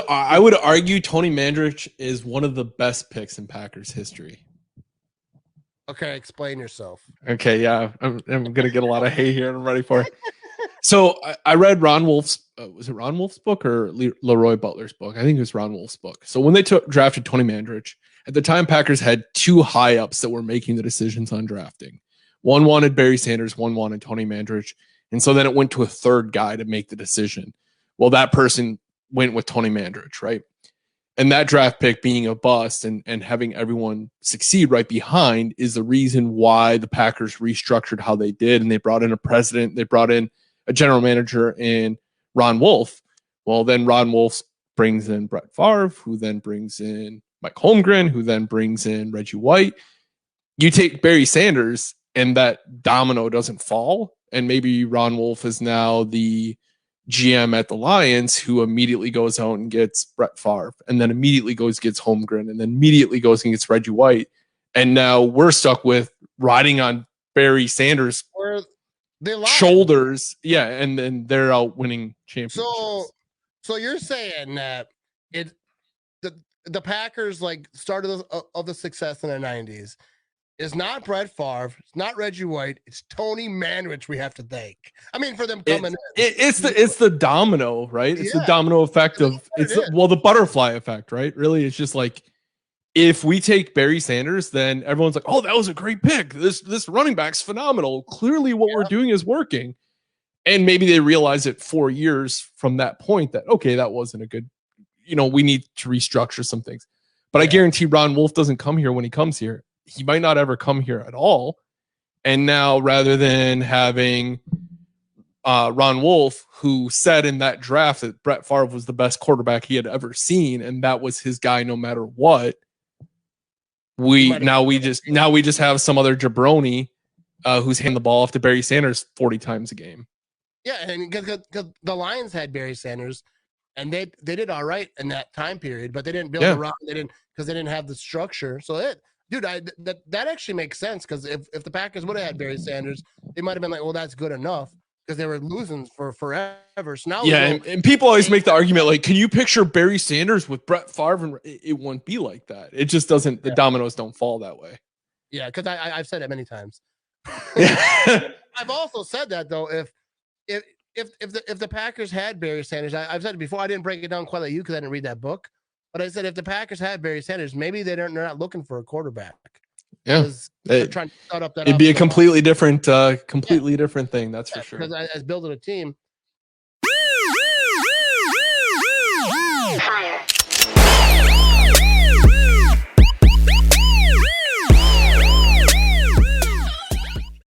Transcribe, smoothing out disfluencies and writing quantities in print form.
I would argue Tony Mandarich is one of the best picks in Packers history. Okay, explain yourself. Okay, yeah, I'm gonna get a lot of hate here, and I'm ready for it. So I read Ron Wolf's was it Ron Wolf's book or Leroy Butler's book? I think it was Ron Wolf's book. So when they drafted Tony Mandarich, at the time Packers had two high ups that were making the decisions on drafting. One wanted Barry Sanders, one wanted Tony Mandarich, and so then it went to a third guy to make the decision. Well, that person went with Tony Mandarich, right? And that draft pick being a bust and having everyone succeed right behind is the reason why the Packers restructured how they did. And they brought in a president, they brought in a general manager in Ron Wolf. Well, then Ron Wolf brings in Brett Favre, who then brings in Mike Holmgren, who then brings in Reggie White. You take Barry Sanders and that domino doesn't fall. And maybe Ron Wolf is now the GM at the Lions, who immediately goes out and gets Brett Favre, and then immediately gets Holmgren, and then immediately goes and gets Reggie White. And now we're stuck with riding on Barry Sanders' shoulders. Yeah, and then they're out winning championships. So you're saying that the Packers like started of the success in the 90s. It's not Brett Favre. It's not Reggie White. It's Tony Mandarich we have to thank. I mean, for them coming in. It's the domino, right? It's the domino effect of the butterfly effect, right? Really, it's just like if we take Barry Sanders, then everyone's like, "Oh, that was a great pick. This running back's phenomenal. Clearly, what we're doing is working." And maybe they realize it 4 years from that point that okay, that wasn't a good. We need to restructure some things. But I guarantee Ron Wolf doesn't come here when he comes here. He might not ever come here at all. And now rather than having Ron Wolf, who said in that draft that Brett Favre was the best quarterback he had ever seen, and that was his guy no matter what, we just have some other jabroni who's handing the ball off to Barry Sanders 40 times a game. Yeah, and because the Lions had Barry Sanders, and they did all right in that time period, but they didn't build around. They didn't have the structure. So Dude, that actually makes sense because if the Packers would have had Barry Sanders, they might have been like, well, that's good enough because they were losing for forever. So now, and people always make the argument like, can you picture Barry Sanders with Brett Favre? And it won't be like that. It just doesn't. The dominoes don't fall that way. Yeah, because I've said it many times. I've also said that though, if the Packers had Barry Sanders, I've said it before. I didn't break it down quite like you because I didn't read that book. But I said if the Packers had Barry Sanders, maybe they're not looking for a quarterback. Yeah, they're trying to start up that. It'd be a completely different thing. That's for sure. Because as building a team,